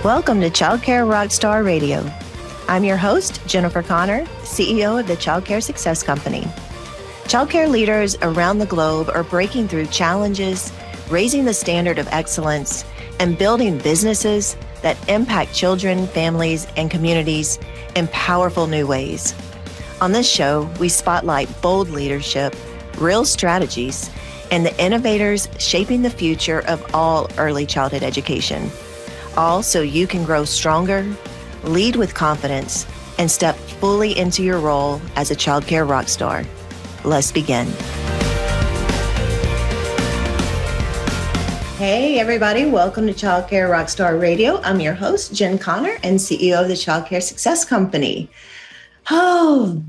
Welcome to Childcare Rockstar Radio. I'm your host, Jennifer Connor, CEO of the Childcare Success Company. Childcare leaders around the globe are breaking through challenges, raising the standard of excellence, and building businesses that impact children, families, and communities in powerful new ways. On this show, we spotlight bold leadership, real strategies, and the innovators shaping the future of all early childhood education. All so you can grow stronger, lead with confidence, and step fully into your role as a childcare rock star. Let's begin. Hey, everybody. Welcome to Childcare Rockstar Radio. I'm your host, Jen Connor, and CEO of the Childcare Success Company. Oh,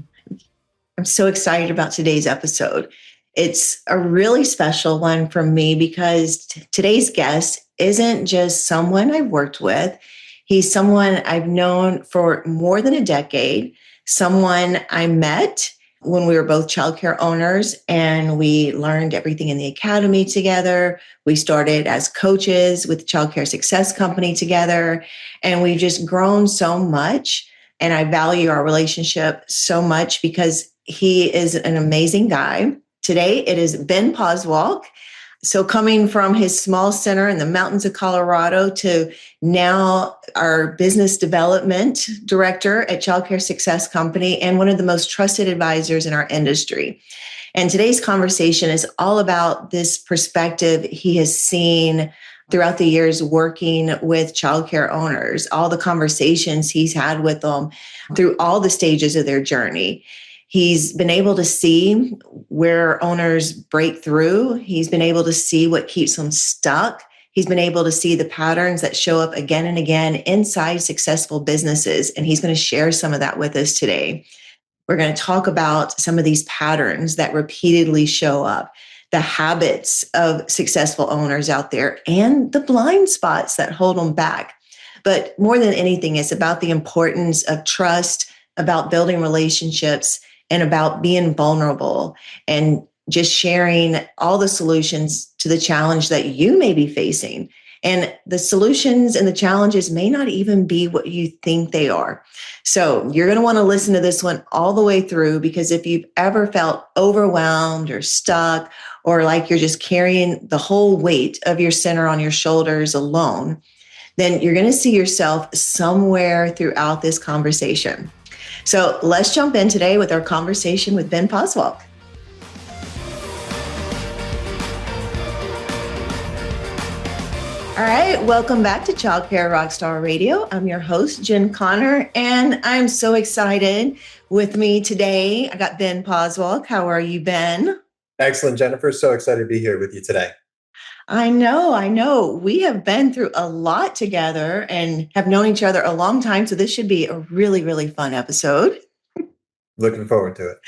I'm so excited about today's episode. It's a really special one for me because today's guest isn't just someone I've worked with. He's someone I've known for more than a decade, someone I met when we were both childcare owners and we learned everything in the academy together. We started as coaches with the Childcare Success Company together, and we've just grown so much. And I value our relationship so much because he is an amazing guy. Today, it is Ben Poswalk. So coming from his small center in the mountains of Colorado to now our business development director at Childcare Success Company and one of the most trusted advisors in our industry. And today's conversation is all about this perspective he has seen throughout the years working with childcare owners, all the conversations he's had with them through all the stages of their journey. He's been able to see where owners break through. He's been able to see what keeps them stuck. He's been able to see the patterns that show up again and again inside successful businesses. And he's going to share some of that with us today. We're going to talk about some of these patterns that repeatedly show up, the habits of successful owners out there, and the blind spots that hold them back. But more than anything, it's about the importance of trust, about building relationships, and about being vulnerable and just sharing all the solutions to the challenge that you may be facing. And the solutions and the challenges may not even be what you think they are. So you're going to want to listen to this one all the way through, because if you've ever felt overwhelmed or stuck, or like you're just carrying the whole weight of your center on your shoulders alone, then you're going to see yourself somewhere throughout this conversation. So let's jump in today with our conversation with Ben Poswalk. All right, welcome back to Childcare Rockstar Radio. I'm your host, Jen Connor, and I'm so excited. With me today, I got Ben Poswalk. How are you, Ben? Excellent, Jennifer. So excited to be here with you today. I know. We have been through a lot together and have known each other a long time. So this should be a really, really fun episode. Looking forward to it.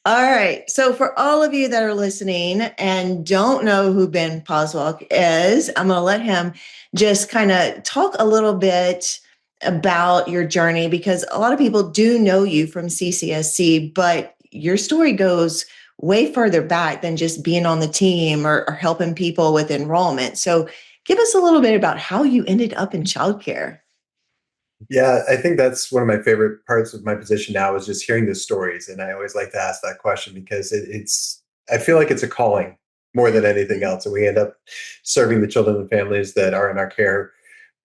All right. So for all of you that are listening and don't know who Ben Poswalk is, I'm going to let him just kind of talk a little bit about your journey, because a lot of people do know you from CCSC, but your story goes way further back than just being on the team or helping people with enrollment. So give us a little bit about how you ended up in childcare. Yeah, I think that's one of my favorite parts of my position now is just hearing the stories. And I always like to ask that question because I feel like it's a calling more than anything else. And we end up serving the children and families that are in our care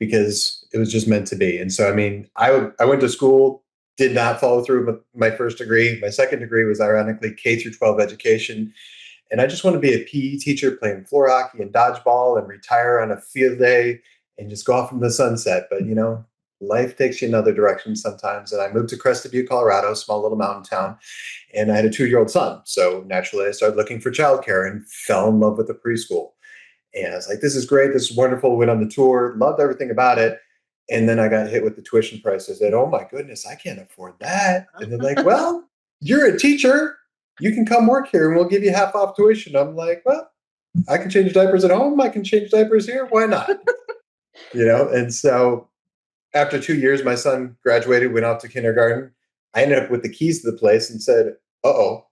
because it was just meant to be. And so, I went to school, did not follow through with my first degree. My second degree was ironically K through 12 education. And I just want to be a PE teacher playing floor hockey and dodgeball and retire on a field day and just go off into the sunset. But, life takes you another direction sometimes. And I moved to Crested Butte, Colorado, a small little mountain town. And I had a 2-year-old son. So naturally, I started looking for childcare and fell in love with the preschool. And I was like, this is great. This is wonderful. Went on the tour, loved everything about it. And then I got hit with the tuition price. I said, oh my goodness, I can't afford that. And they're like, well, you're a teacher. You can come work here and we'll give you half off tuition. I'm like, well, I can change diapers at home. I can change diapers here. Why not? And so after 2 years, my son graduated, went off to kindergarten. I ended up with the keys to the place and said, uh-oh,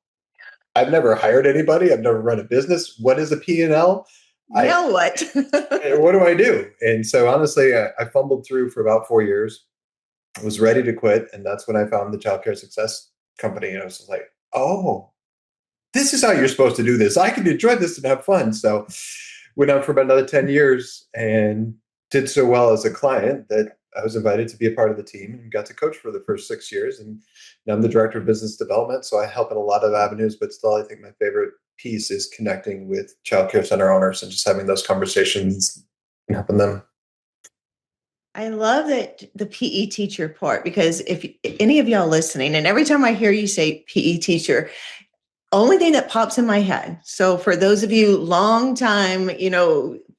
I've never hired anybody. I've never run a business. What is a P&L? I, Now what? what do I do? And so honestly, I fumbled through for about 4 years. I was ready to quit. And that's when I found the childcare success company. And I was just like, oh, this is how you're supposed to do this. I can enjoy this and have fun. So went on for about another 10 years and did so well as a client that I was invited to be a part of the team and got to coach for the first 6 years. And now I'm the director of business development. So I help in a lot of avenues, but still, I think my favorite piece is connecting with childcare center owners and just having those conversations and helping them. I love that the PE teacher part, because if any of y'all listening, and every time I hear you say PE teacher, only thing that pops in my head. So for those of you long time,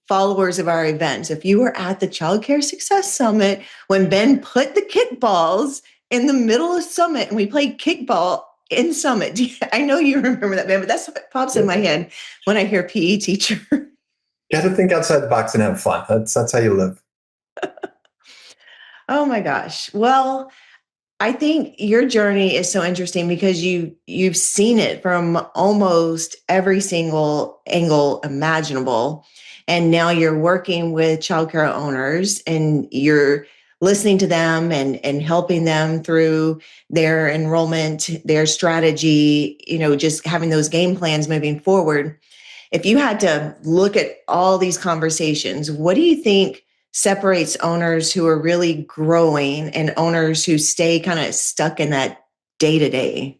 followers of our events, if you were at the Child Care Success Summit when Ben put the kickballs in the middle of Summit and we played kickball in Summit. I know you remember that, Ben, but that's what pops in my head when I hear PE teacher. You got to think outside the box and have fun. That's how you live. Oh my gosh. Well, I think your journey is so interesting because you've seen it from almost every single angle imaginable. And now you're working with childcare owners and you're listening to them and helping them through their enrollment, their strategy, just having those game plans moving forward. If you had to look at all these conversations, what do you think separates owners who are really growing and owners who stay kind of stuck in that day to day?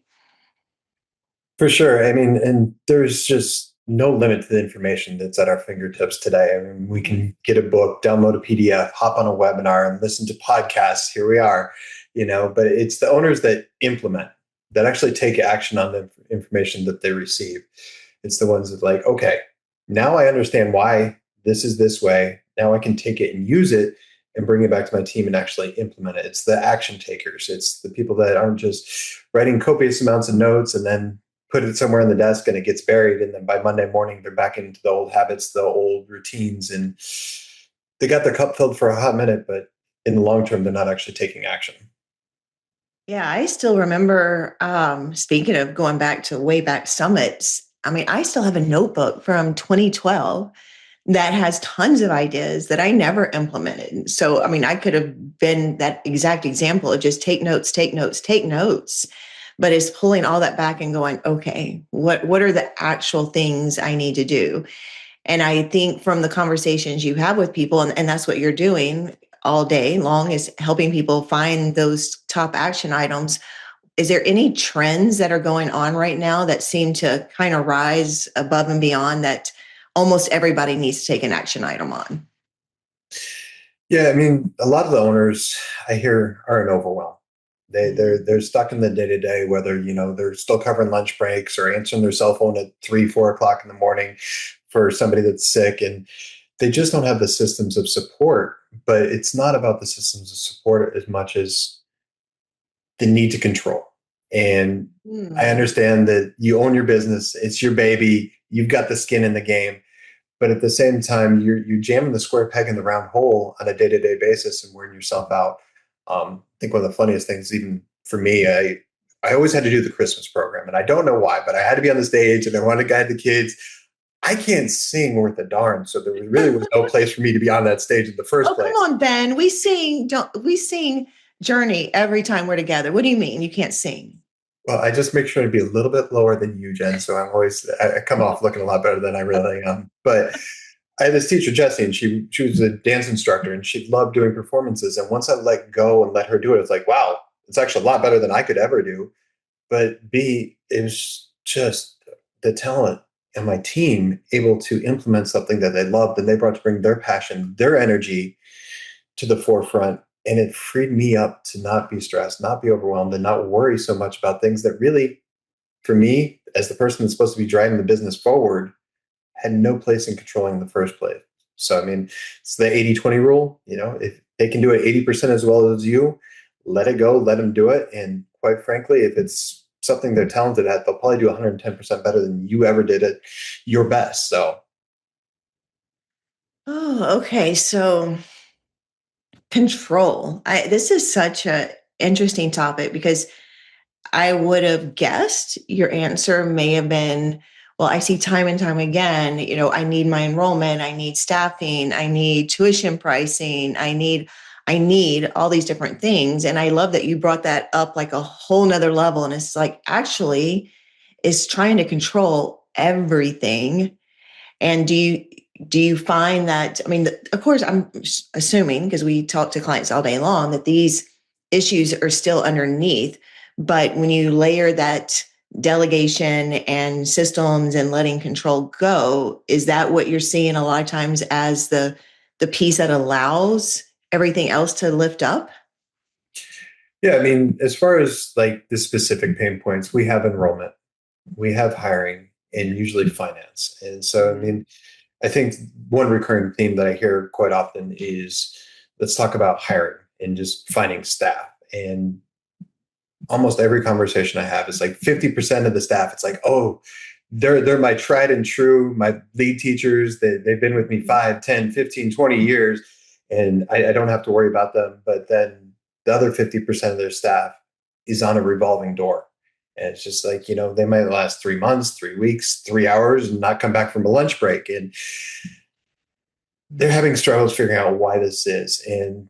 For sure. I mean, and there's just no limit to the information that's at our fingertips today. I mean, we can get a book, download a PDF, hop on a webinar, and listen to podcasts. Here we are, but it's the owners that implement, that actually take action on the information that they receive. It's the ones that, like, okay, now I understand why this is this way. Now I can take it and use it and bring it back to my team and actually implement it. It's the action takers. It's the people that aren't just writing copious amounts of notes and then put it somewhere in the desk and it gets buried. And then by Monday morning, they're back into the old habits, the old routines, and they got their cup filled for a hot minute, but in the long term, they're not actually taking action. Yeah, I still remember, speaking of going back to way back summits, I mean, I still have a notebook from 2012 that has tons of ideas that I never implemented. So, I mean, I could have been that exact example of just take notes, take notes, take notes. But it's pulling all that back and going, okay, what are the actual things I need to do? And I think from the conversations you have with people, and that's what you're doing all day long, is helping people find those top action items. Is there any trends that are going on right now that seem to kind of rise above and beyond that almost everybody needs to take an action item on? Yeah, I mean, a lot of the owners I hear are in overwhelm. They're stuck in the day to day, whether they're still covering lunch breaks or answering their cell phone at 3, 4 o'clock in the morning for somebody that's sick, and they just don't have the systems of support. But it's not about the systems of support as much as the need to control. And I Hmm. understand that you own your business; it's your baby. You've got the skin in the game. But at the same time, you're jamming the square peg in the round hole on a day to day basis and wearing yourself out. I think one of the funniest things, even for me, I always had to do the Christmas program, and I don't know why, but I had to be on the stage, and I wanted to guide the kids. I can't sing worth a darn, so there really was no place for me to be on that stage in the first Oh, come place. on, Ben. We sing Journey every time we're together. What do you mean you can't sing? Well, I just make sure to be a little bit lower than you, Jen. So I come off looking a lot better than I really am. But I had this teacher, Jessie, and she was a dance instructor and she loved doing performances. And once I let go and let her do it, it's like, wow, it's actually a lot better than I could ever do. But B, it was just the talent and my team able to implement something that they loved and they brought to bring their passion, their energy to the forefront. And it freed me up to not be stressed, not be overwhelmed, and not worry so much about things that really, for me, as the person that's supposed to be driving the business forward, had no place in controlling in the first place. So, I mean, it's the 80-20 rule. If they can do it 80% as well as you, let it go, let them do it. And quite frankly, if it's something they're talented at, they'll probably do 110% better than you ever did at your best. So, Oh, okay. So control. This is such a interesting topic because I would have guessed your answer may have been Well, I see time and time again, I need my enrollment, I need staffing, I need tuition pricing, I need all these different things. And I love that you brought that up like a whole nother level. And it's like actually is trying to control everything. And do you find that, I mean, of course, I'm assuming because we talk to clients all day long that these issues are still underneath. But when you layer that delegation and systems and letting control go, is that what you're seeing a lot of times as the piece that allows everything else to lift up? Yeah, I mean, as far as like the specific pain points, we have enrollment, we have hiring, and usually finance. And so, I Mhm. mean, I think one recurring theme that I hear quite often is let's talk about hiring and just finding staff. And almost every conversation I have is like 50% of the staff, it's like, oh, they're my tried and true, my lead teachers. They've been with me 5, 10, 15, 20 years, and I don't have to worry about them. But then the other 50% of their staff is on a revolving door. And it's just like, they might last 3 months, 3 weeks, 3 hours, and not come back from a lunch break. And they're having struggles figuring out why this is. And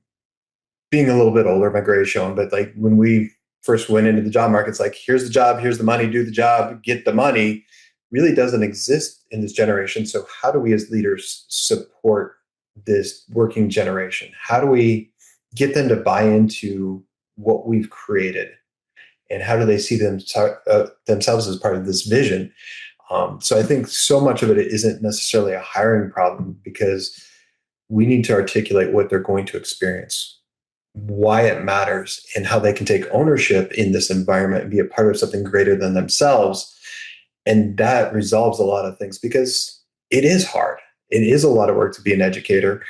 being a little bit older, my grade is showing, but like when we first went into the job market, it's like, here's the job, here's the money, do the job, get the money, really doesn't exist in this generation. So, how do we as leaders support this working generation? How do we get them to buy into what we've created? And how do they see themselves as part of this vision? So, I think so much of it isn't necessarily a hiring problem because we need to articulate what they're going to experience, why it matters, and how they can take ownership in this environment and be a part of something greater than themselves. And that resolves a lot of things because it is hard. It is a lot of work to be an educator,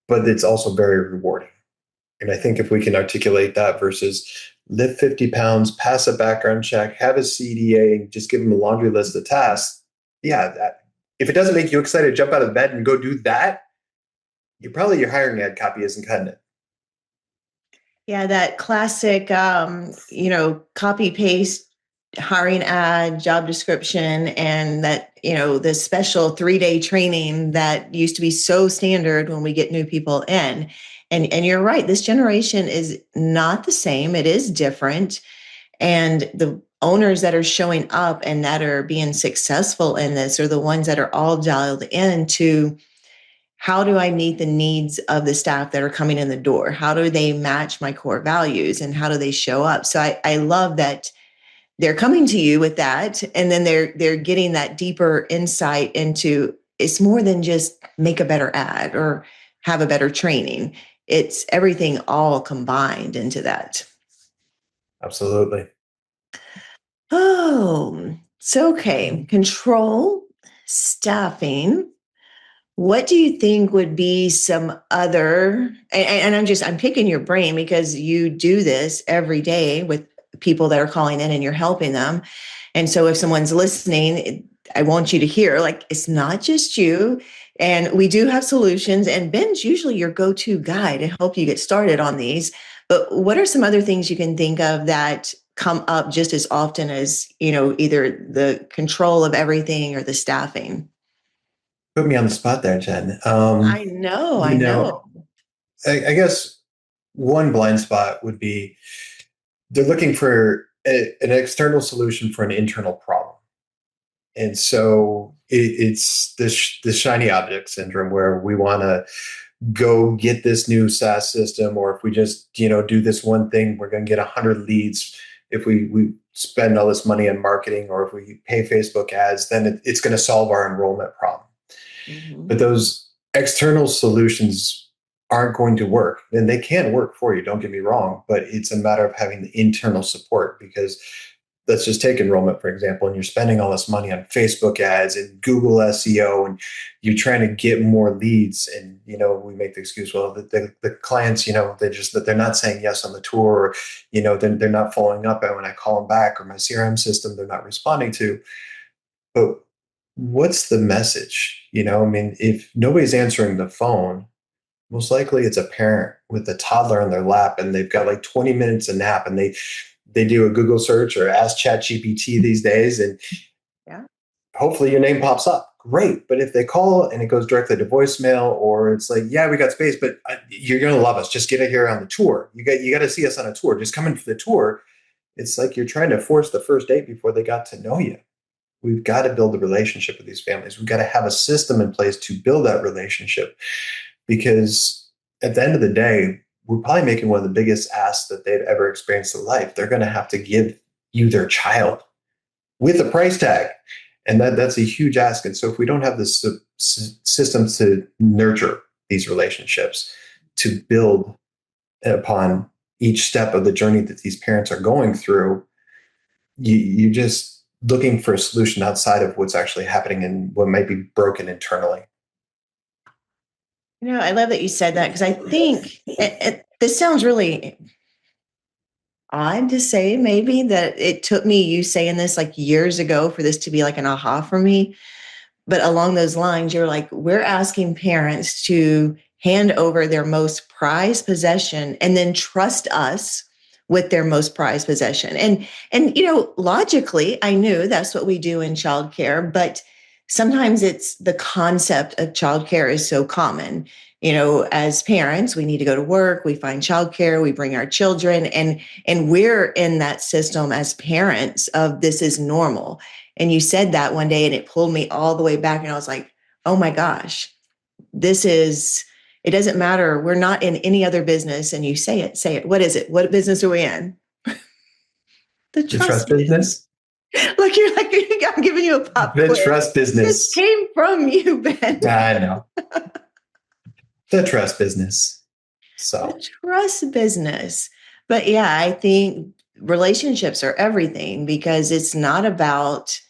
but it's also very rewarding. And I think if we can articulate that versus lift 50 pounds, pass a background check, have a CDA, and just give them a laundry list of tasks, yeah, if it doesn't make you excited to jump out of bed and go do that, your hiring ad copy isn't cutting it. Yeah, that classic, copy paste hiring ad, job description, and that, the special 3-day training that used to be so standard when we get new people in. And you're right, this generation is not the same. It is different. And the owners that are showing up and that are being successful in this are the ones that are all dialed into how do I meet the needs of the staff that are coming in the door? How do they match my core values and how do they show up? So I love that they're coming to you with that. And then they're getting that deeper insight into it's more than just make a better ad or have a better training. It's everything all combined into that. Absolutely. Oh, so okay. Control, staffing. What do you think would be some other, and I'm picking your brain because you do this every day with people that are calling in and you're helping them. And so if someone's listening, I want you to hear like, it's not just you. And we do have solutions. And Ben's usually your go to guy to help you get started on these. But what are some other things you can think of that come up just as often as, either the control of everything or the staffing? Put me on the spot there, Jen. I know, You I know, know. I guess one blind spot would be they're looking for an external solution for an internal problem. And so it's this shiny object syndrome where we want to go get this new SaaS system, or if we just do this one thing, we're going to get 100 leads. If we spend all this money on marketing, or if we pay Facebook ads, then it's going to solve our enrollment problem. But Mhm. those external solutions aren't going to work. And they can work for you, don't get me wrong, but it's a matter of having the internal support because let's just take enrollment, for example, and you're spending all this money on Facebook ads and Google SEO, and you're trying to get more leads. And, we make the excuse, well, the clients, they're not saying yes on the tour, or, they're not following up. And when I call them back, or my CRM system, they're not responding to. But what's the message? I mean, if nobody's answering the phone, most likely it's a parent with a toddler on their lap and they've got like 20 minutes a nap, and they do a Google search or ask Chat GPT these days. And Yeah. hopefully your name pops up. Great. But if they call and it goes directly to voicemail, or it's like, yeah, we got space, but you're going to love us. Just get it here on the tour. You got to see us on a tour. Just come in for the tour. It's like you're trying to force the first date before they got to know you. We've got to build a relationship with these families. We've got to have a system in place to build that relationship, because at the end of the day, we're probably making one of the biggest asks that they've ever experienced in life. They're going to have to give you their child with a price tag. And that's a huge ask. And so if we don't have the systems to nurture these relationships, to build upon each step of the journey that these parents are going through, you're just looking for a solution outside of what's actually happening and what might be broken internally. I love that you said that, because I think this sounds really odd to say, maybe, that it took me, you saying this like years ago, for this to be like an aha for me. But along those lines, you're like, we're asking parents to hand over their most prized possession and then trust us with their most prized possession. And logically, I knew that's what we do in childcare, but sometimes it's the concept of childcare is so common. As parents, we need to go to work, we find childcare, we bring our children, and we're in that system as parents of this is normal. And you said that one day and it pulled me all the way back. And I was like, oh my gosh, it doesn't matter. We're not in any other business. And you say it. What is it? What business are we in? The trust business. Look, you're like, I'm giving you a pop The quiz. trust business. This came from you, Ben. I know. The trust business. So The trust business. But yeah, I think relationships are everything, because it's not about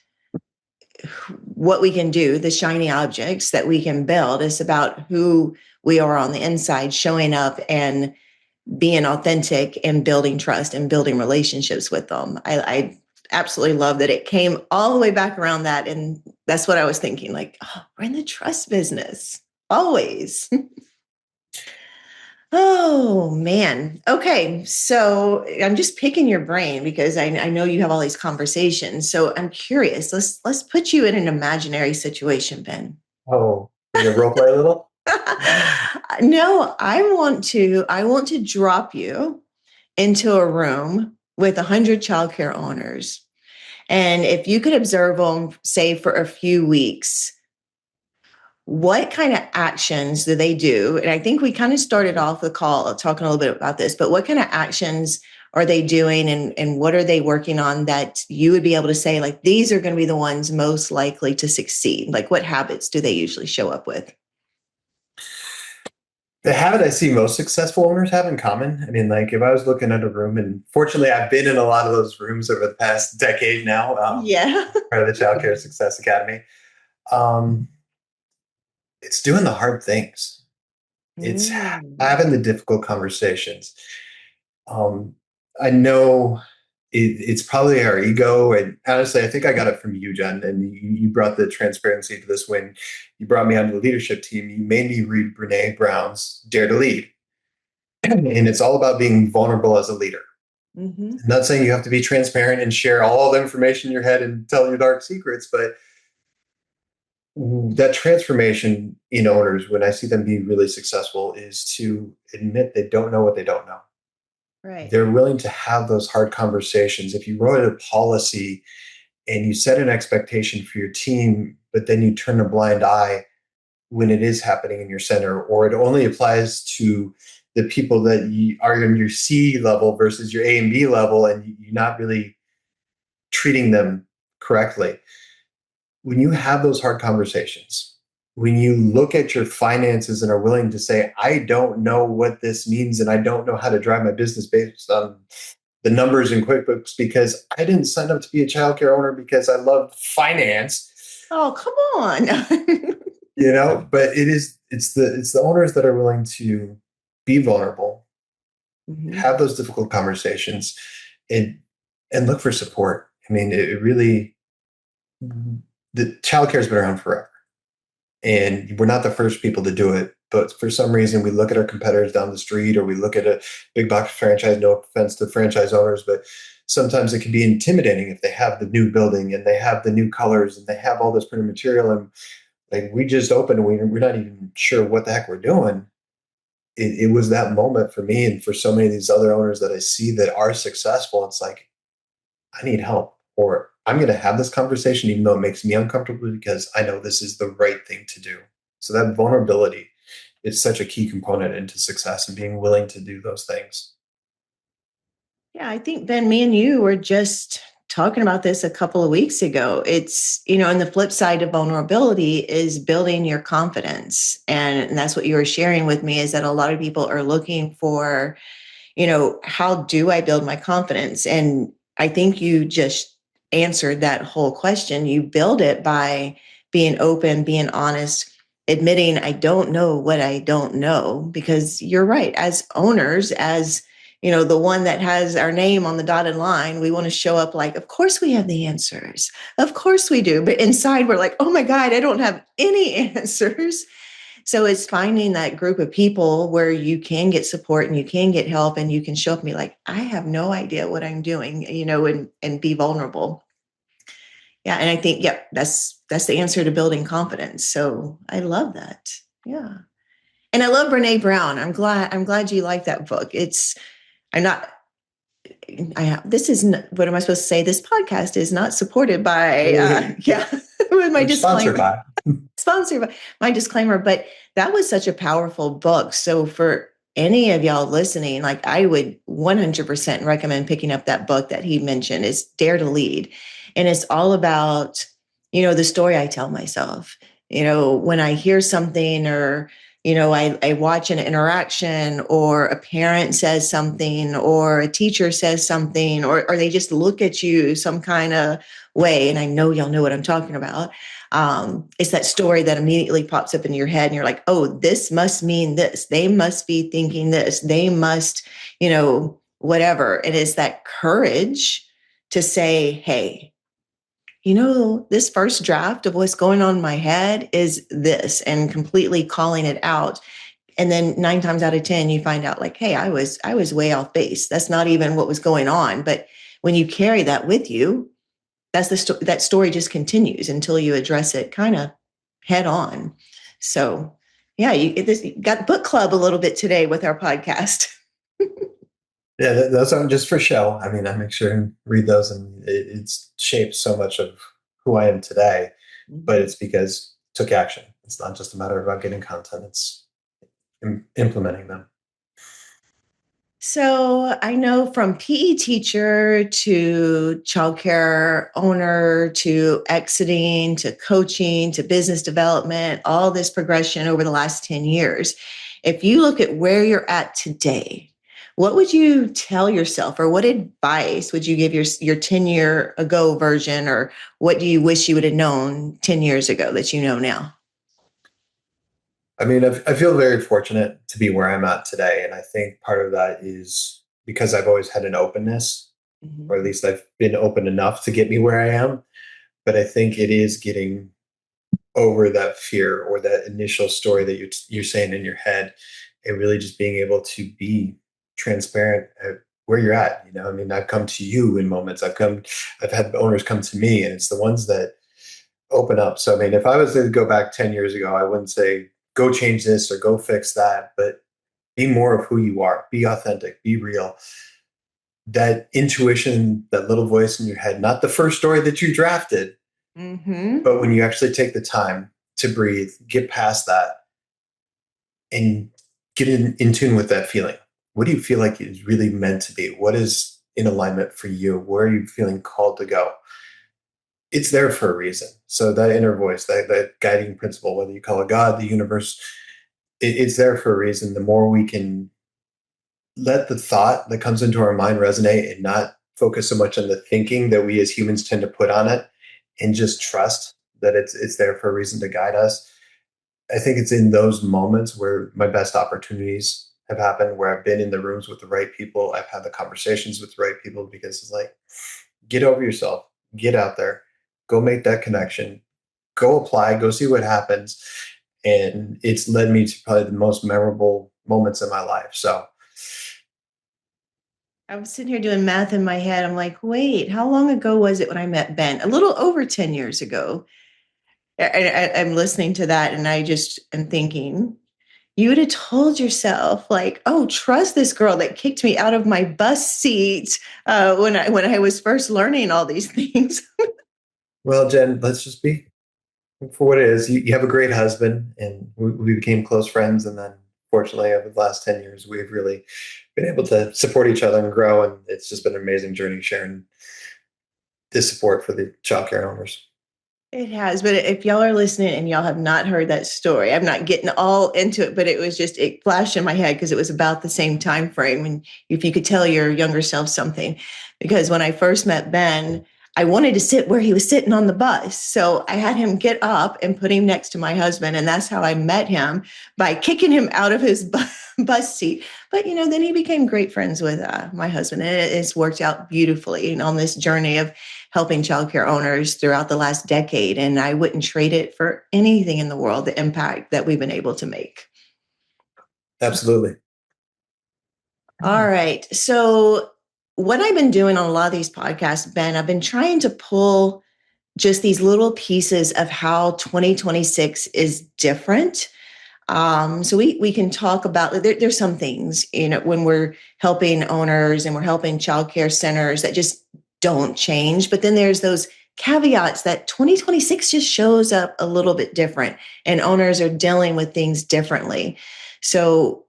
what we can do, the shiny objects that we can build. It's about who we are on the inside, showing up and being authentic and building trust and building relationships with them. I absolutely love that it came all the way back around that. And that's what I was thinking, like, oh, we're in the trust business always. Oh man. Okay. So I'm just picking your brain because I know you have all these conversations. So I'm curious. Let's put you in an imaginary situation, Ben. oh, we're gonna role play a little. No, I want to drop you into a room with 100 childcare owners. And if you could observe them, say, for a few weeks, what kind of actions do they do? And I think we kind of started off the call talking a little bit about this, but what kind of actions are they doing, and what are they working on that you would be able to say, like, these are going to be the ones most likely to succeed? Like, what habits do they usually show up with? The habit I see most successful owners have in common. I mean, like if I was looking at a room, and fortunately I've been in a lot of those rooms over the past decade now, Yeah. part of the Child Care Success Academy. Um, it's doing the hard things. It's Mm. having the difficult conversations. Um, I know it's probably our ego. And honestly, I think I got it from you, Jen. And you brought the transparency to this when you brought me onto the leadership team. You made me read Brene Brown's Dare to Lead. And it's all about being vulnerable as a leader. Hmm. I'm not saying you have to be transparent and share all the information in your head and tell your dark secrets, but that transformation in owners, when I see them be really successful, is to admit they don't know what they don't know. Right. They're willing to have those hard conversations. If you wrote a policy and you set an expectation for your team, but then you turn a blind eye when it is happening in your center, or it only applies to the people that you are in your C level versus your A and B level, and you're not really treating them correctly. When you have those hard conversations, when you look at your finances and are willing to say, I don't know what this means, and I don't know how to drive my business based on the numbers in QuickBooks, because I didn't sign up to be a childcare owner because I loved finance. Oh, come on. But it's the owners that are willing to be vulnerable, Hmm. have those difficult conversations, and look for support. I mean, it really, the childcare has been around forever, and we're not the first people to do it. But for some reason, we look at our competitors down the street, or we look at a big box franchise. No offense to franchise owners, but sometimes it can be intimidating if they have the new building and they have the new colors and they have all this printed material. And like we just opened, and we're not even sure what the heck we're doing. It was that moment for me and for so many of these other owners that I see that are successful. It's like, I need help, or I'm going to have this conversation, even though it makes me uncomfortable, because I know this is the right thing to do. So that vulnerability is such a key component into success and being willing to do those things. Yeah, I think, Ben, me and you were just talking about this a couple of weeks ago. It's, and the flip side of vulnerability is building your confidence. And that's what you were sharing with me, is that a lot of people are looking for, how do I build my confidence? And I think you just answered that whole question. You build it by being open, being honest, admitting, I don't know what I don't know, because you're right. As owners, as the one that has our name on the dotted line, we want to show up like, of course we have the answers. Of course we do. But inside we're like, oh my God, I don't have any answers. So it's finding that group of people where you can get support and you can get help and you can show up and be like, I have no idea what I'm doing, and be vulnerable. Yeah. And I think, that's the answer to building confidence. So I love that. Yeah. And I love Brene Brown. I'm glad you like that book. I'm not, this is not, what am I supposed to say? This podcast is not supported by, with my We're sponsored disclaimer. by. Sponsored by my disclaimer, but that was such a powerful book. So for any of y'all listening, like I would 100% recommend picking up that book that he mentioned. Is Dare to Lead. And it's all about, the story I tell myself, when I hear something, or, I watch an interaction, or a parent says something, or a teacher says something, or they just look at you some kind of way. And I know y'all know what I'm talking about. It's that story that immediately pops up in your head and you're like, oh, this must mean this. They must be thinking this. They must, whatever. It is that courage to say, hey, this first draft of what's going on in my head is this, and completely calling it out. And then 9 times out of 10, you find out like, hey, I was way off base. That's not even what was going on. But when you carry that with you, that's that story just continues until you address it kind of head on. So yeah, you got book club a little bit today with our podcast. Yeah, those aren't just for show. I mean, I make sure and read those, and it's shaped so much of who I am today. But it's because I took action. It's not just a matter about getting content; it's implementing them. So I know from PE teacher to childcare owner to exiting to coaching to business development, all this progression over the last 10 years. If you look at where you're at today, what would you tell yourself, or what advice would you give your 10-year ago version, or what do you wish you would have known 10 years ago that you know now? I mean, I feel very fortunate to be where I'm at today, and I think part of that is because I've always had an openness, or Mhm. at least I've been open enough to get me where I am. But I think it is getting over that fear or that initial story that you're saying in your head, and really just being able to be transparent at where you're at. I mean, I've come to you in moments. I've had owners come to me, and it's the ones that open up. So I mean, if I was to go back 10 years ago, I wouldn't say go change this or go fix that, but be more of who you are, be authentic, be real. That intuition, that little voice in your head, not the first story that you drafted, Mhm. but when you actually take the time to breathe, get past that, and get in tune with that feeling. What do you feel like is really meant to be? What is in alignment for you? Where are you feeling called to go? It's there for a reason. So that inner voice, that guiding principle, whether you call it God, the universe, it's there for a reason. The more we can let the thought that comes into our mind resonate and not focus so much on the thinking that we as humans tend to put on it, and just trust that it's there for a reason to guide us. I think it's in those moments where my best opportunities have happened, where I've been in the rooms with the right people. I've had the conversations with the right people, because it's like, get over yourself, get out there, go make that connection, go apply, go see what happens. And it's led me to probably the most memorable moments in my life. So I was sitting here doing math in my head. I'm like, wait, how long ago was it when I met Ben? A little over 10 years ago. I'm listening to that and I just am thinking, you would have told yourself, like, oh, trust this girl that kicked me out of my bus seat when I was first learning all these things. well, Jen, let's just be for what it is. You have a great husband, and we became close friends. And then, fortunately, over the last 10 years, we've really been able to support each other and grow. And it's just been an amazing journey sharing this support for the childcare owners. It has, but if y'all are listening and y'all have not heard that story, I'm not getting all into it, but it was just it flashed in my head because it was about the same time frame. And if you could tell your younger self something, because when I first met Ben, I wanted to sit where he was sitting on the bus, so I had him get up and put him next to my husband, and that's how I met him by kicking him out of his bus seat. But then he became great friends with my husband, and it's worked out beautifully. And on this journey of helping childcare owners throughout the last decade. And I wouldn't trade it for anything in the world, the impact that we've been able to make. Absolutely. All right. So, what I've been doing on a lot of these podcasts, Ben, I've been trying to pull just these little pieces of how 2026 is different. So we can talk about there's some things when we're helping owners and we're helping childcare centers that just don't change, but then there's those caveats that 2026 just shows up a little bit different, and owners are dealing with things differently. So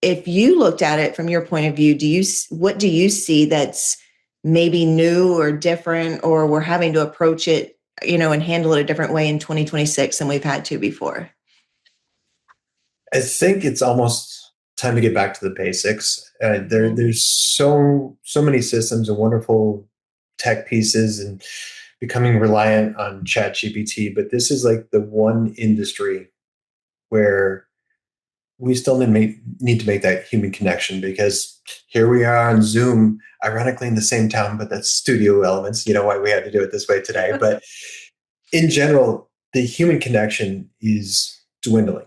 if you looked at it from your point of view, what do you see that's maybe new or different, or we're having to approach it, and handle it a different way in 2026 than we've had to before? I think it's almost time to get back to the basics. Mhm. There's so many systems and wonderful tech pieces, and becoming reliant on Chat GPT. But this is like the one industry where we still need to make that human connection, because here we are on Zoom, ironically in the same town, but that's studio elements. You know why we had to do it this way today. But in general, the human connection is dwindling.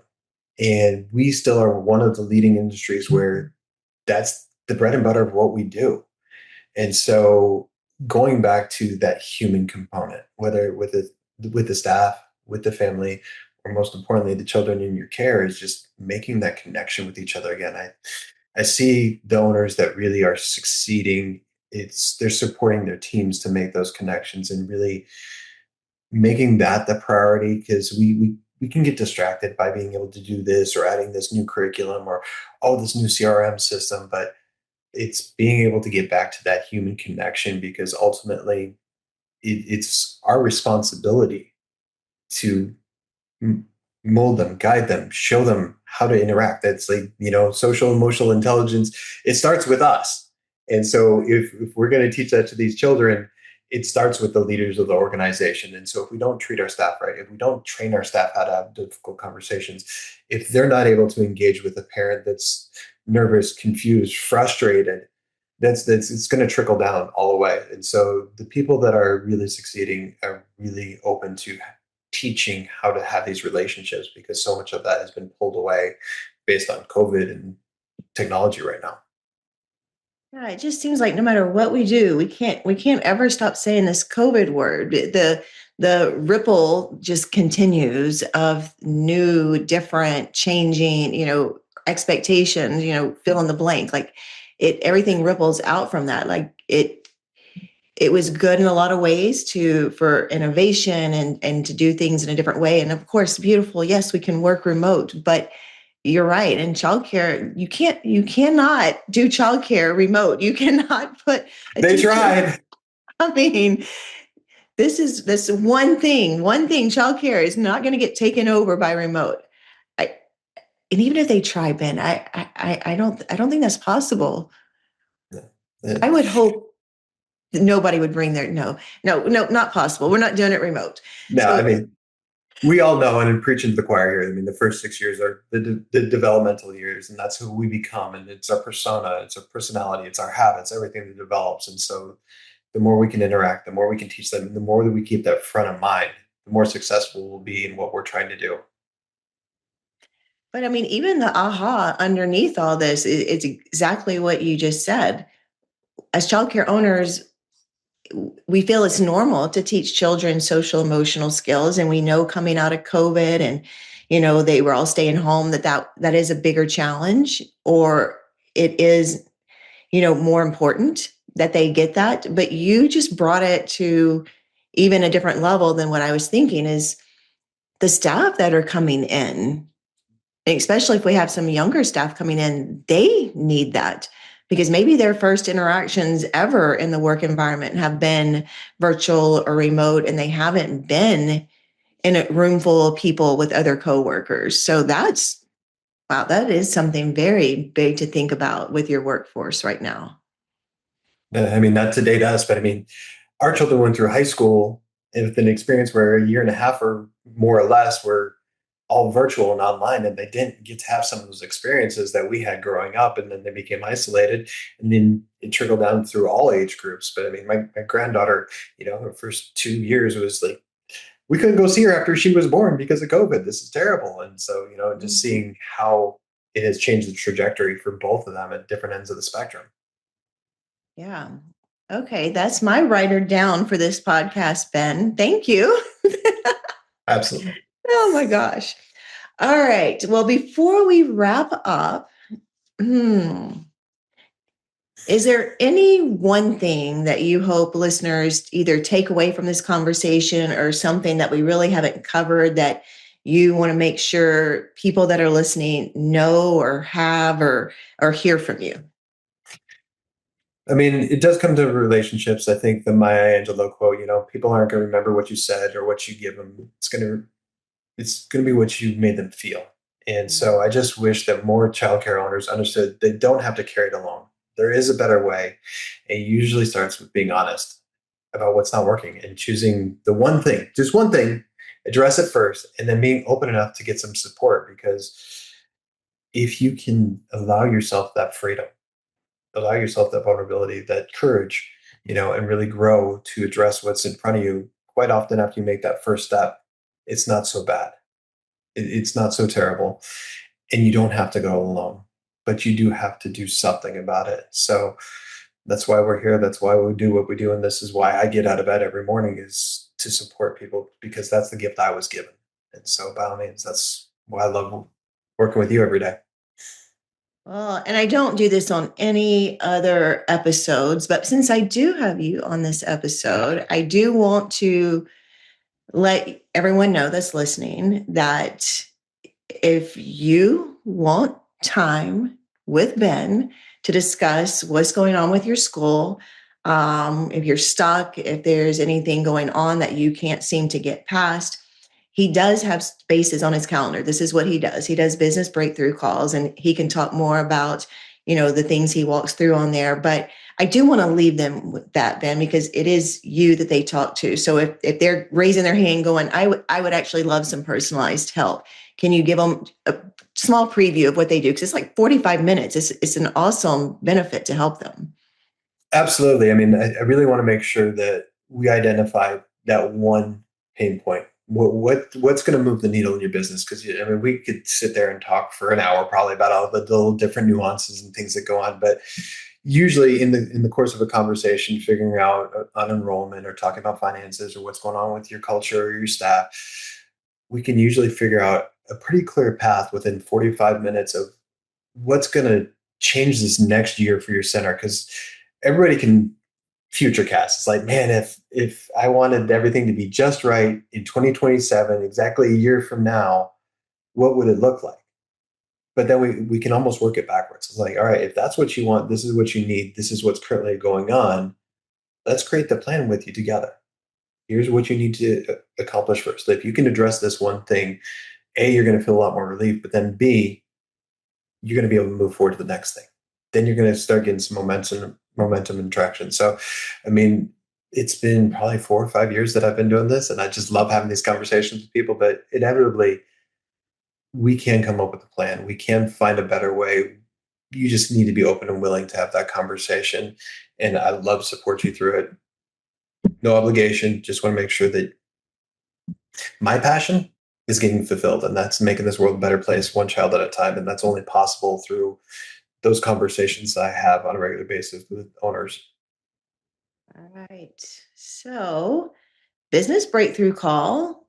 And we still are one of the leading industries where that's the bread and butter of what we do. And so going back to that human component, whether with the staff, with the family, or most importantly, the children in your care, is just making that connection with each other again. I see the owners that really are succeeding. They're supporting their teams to make those connections and really making that the priority, because we can get distracted by being able to do this or adding this new curriculum or this new CRM system. But it's being able to get back to that human connection, because ultimately it's our responsibility to m- mold them, guide them, show them how to interact. That's like, social emotional intelligence. It starts with us. And so if we're going to teach that to these children, it starts with the leaders of the organization. And so if we don't treat our staff right, if we don't train our staff how to have difficult conversations, if they're not able to engage with a parent that's nervous, confused, frustrated, that's it's going to trickle down all the way. And so the people that are really succeeding are really open to teaching how to have these relationships, because so much of that has been pulled away based on COVID and technology right now. Yeah, it just seems like no matter what we do, we can't ever stop saying this COVID word. The ripple just continues of new, different, changing, expectations, fill in the blank. Like everything ripples out from that. Like it was good in a lot of ways for innovation and to do things in a different way. And of course, beautiful. Yes, we can work remote, but you're right. In childcare, you cannot do childcare remote. You cannot put a They teacher. tried. I mean, this one thing. One thing. Childcare is not going to get taken over by remote. I, and even if they try, Ben, I don't think that's possible. Yeah. I would hope that nobody would bring their no, not possible. We're not doing it remote. No, So I mean, we all know, and I'm preaching to the choir here. I mean, the first 6 years are the developmental years, and that's who we become. And it's our persona, it's our personality, it's our habits, everything that develops. And so the more we can interact, the more we can teach them, and the more that we keep that front of mind, the more successful we'll be in what we're trying to do. But I mean, even the aha underneath all this, it's exactly what you just said. As childcare owners, we feel it's normal to teach children social emotional skills, and we know coming out of COVID and they were all staying home that is a bigger challenge, or it is more important that they get that. But you just brought it to even a different level than what I was thinking. Is the staff that are coming in, especially if we have some younger staff coming in, they need that, because maybe their first interactions ever in the work environment have been virtual or remote, and they haven't been in a room full of people with other coworkers. So that's, wow, that is something very big to think about with your workforce right now. I mean, not to date us, but I mean, our children went through high school with an experience where a year and a half or more or less were all virtual and online, and they didn't get to have some of those experiences that we had growing up, and then they became isolated, and then it trickled down through all age groups. But I mean, my granddaughter, her first 2 years was like, we couldn't go see her after she was born because of COVID. This is terrible. And so, just Mhm. seeing how it has changed the trajectory for both of them at different ends of the spectrum. Yeah. Okay, that's my writer down for this podcast, Ben. Thank you. Absolutely. Oh my gosh. All right. Well, before we wrap up, hmm, is there any one thing that you hope listeners either take away from this conversation, or something that we really haven't covered that you want to make sure people that are listening know or have or hear from you? I mean, it does come to relationships. I think the Maya Angelou quote, people aren't going to remember what you said or what you give them. It's going to be what you made them feel. And so I just wish that more childcare owners understood they don't have to carry it alone. There is a better way. It usually starts with being honest about what's not working and choosing the one thing, just one thing, address it first, and then being open enough to get some support. Because if you can allow yourself that freedom, allow yourself that vulnerability, that courage, and really grow to address what's in front of you, quite often after you make that first step, it's not so bad. It's not so terrible. And you don't have to go alone, but you do have to do something about it. So that's why we're here. That's why we do what we do. And this is why I get out of bed every morning, is to support people, because that's the gift I was given. And so by all means, that's why I love working with you every day. Well, and I don't do this on any other episodes, but since I do have you on this episode, I do want to let everyone know that's listening that if you want time with Ben to discuss what's going on with your school, if you're stuck, if there's anything going on that you can't seem to get past, he does have spaces on his calendar. This is what he does. He does business breakthrough calls, and he can talk more about, the things he walks through on there. But I do want to leave them with that, Ben, because it is you that they talk to. So if they're raising their hand going, I would actually love some personalized help. Can you give them a small preview of what they do? Because it's like 45 minutes. It's an awesome benefit to help them. Absolutely. I mean, I really want to make sure that we identify that one pain point. What's going to move the needle in your business? Because I mean, we could sit there and talk for an hour probably about all the little different nuances and things that go on. But usually, in the course of a conversation, figuring out on enrollment or talking about finances or what's going on with your culture or your staff, we can usually figure out a pretty clear path within 45 minutes of what's going to change this next year for your center. Because everybody can future cast. It's like, man, if I wanted everything to be just right in 2027, exactly a year from now, what would it look like? But then we can almost work it backwards. It's like, all right, if that's what you want, this is what you need, this is what's currently going on. Let's create the plan with you together. Here's what you need to accomplish first. If you can address this one thing, A, you're going to feel a lot more relief, but then B, you're going to be able to move forward to the next thing. Then you're going to start getting some momentum and traction. So, I mean, it's been probably 4 or 5 years that I've been doing this, and I just love having these conversations with people. But inevitably, we can come up with a plan. We can find a better way. You just need to be open and willing to have that conversation. And I love to support you through it. No obligation. Just want to make sure that my passion is getting fulfilled. And that's making this world a better place, one child at a time. And that's only possible through those conversations that I have on a regular basis with owners. All right. So, business breakthrough call.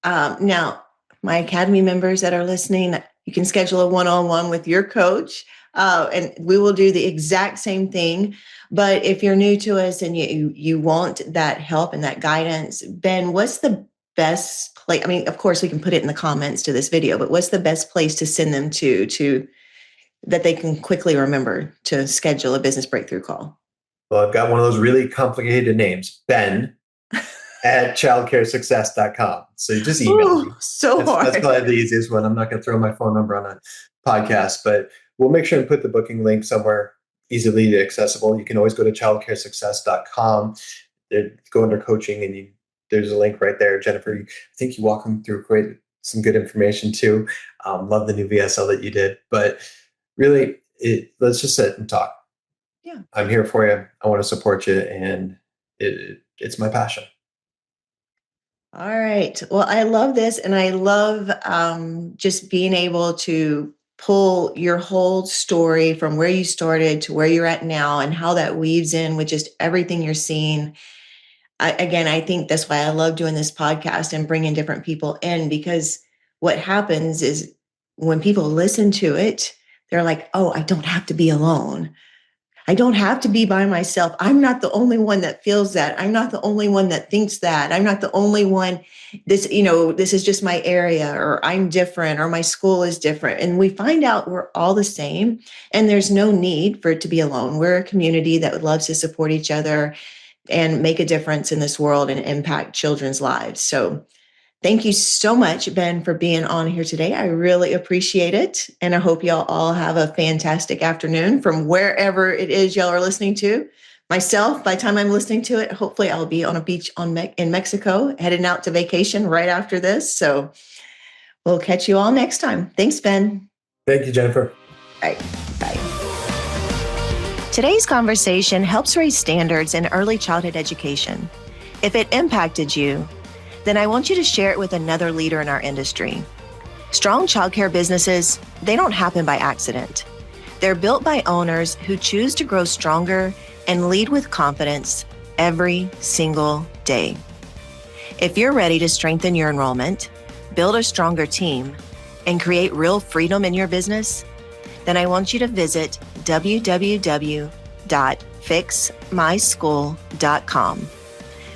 Now, my Academy members that are listening, you can schedule a one-on-one with your coach, and we will do the exact same thing. But if you're new to us and you want that help and that guidance, Ben, what's the best place? I mean, of course, we can put it in the comments to this video, but what's the best place to send them to that they can quickly remember to schedule a business breakthrough call? Well, I've got one of those really complicated names, Ben at childcaresuccess.com. So you just email me. So hard. That's probably the easiest one. I'm not going to throw my phone number on a podcast, but we'll make sure and put the booking link somewhere easily accessible. You can always go to childcaresuccess.com, go under coaching, and there's a link right there. Jennifer, I think you walk them through some good information too. Love the new VSL that you did, but really, let's just sit and talk. Yeah, I'm here for you. I want to support you, and it's my passion. All right. Well, I love this, and I love just being able to pull your whole story from where you started to where you're at now, and how that weaves in with just everything you're seeing. I think that's why I love doing this podcast and bringing different people in, because what happens is when people listen to it, they're like, oh, I don't have to be alone. I don't have to be by myself. I'm not the only one that feels that. I'm not the only one that thinks that. I'm not the only one. This is just my area, or I'm different, or my school is different. And we find out we're all the same, and there's no need for it to be alone. We're a community that loves to support each other and make a difference in this world and impact children's lives. So thank you so much, Ben, for being on here today. I really appreciate it. And I hope y'all all have a fantastic afternoon from wherever it is y'all are listening to. Myself, by the time I'm listening to it, hopefully I'll be on a beach in Mexico, heading out to vacation right after this. So we'll catch you all next time. Thanks, Ben. Thank you, Jennifer. All right. Bye. Today's conversation helps raise standards in early childhood education. If it impacted you, then I want you to share it with another leader in our industry. Strong childcare businesses, they don't happen by accident. They're built by owners who choose to grow stronger and lead with confidence every single day. If you're ready to strengthen your enrollment, build a stronger team, and create real freedom in your business, then I want you to visit www.fixmyschool.com.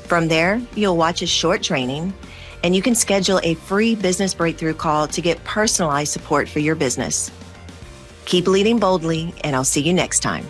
From there, you'll watch a short training, and you can schedule a free business breakthrough call to get personalized support for your business. Keep leading boldly, and I'll see you next time.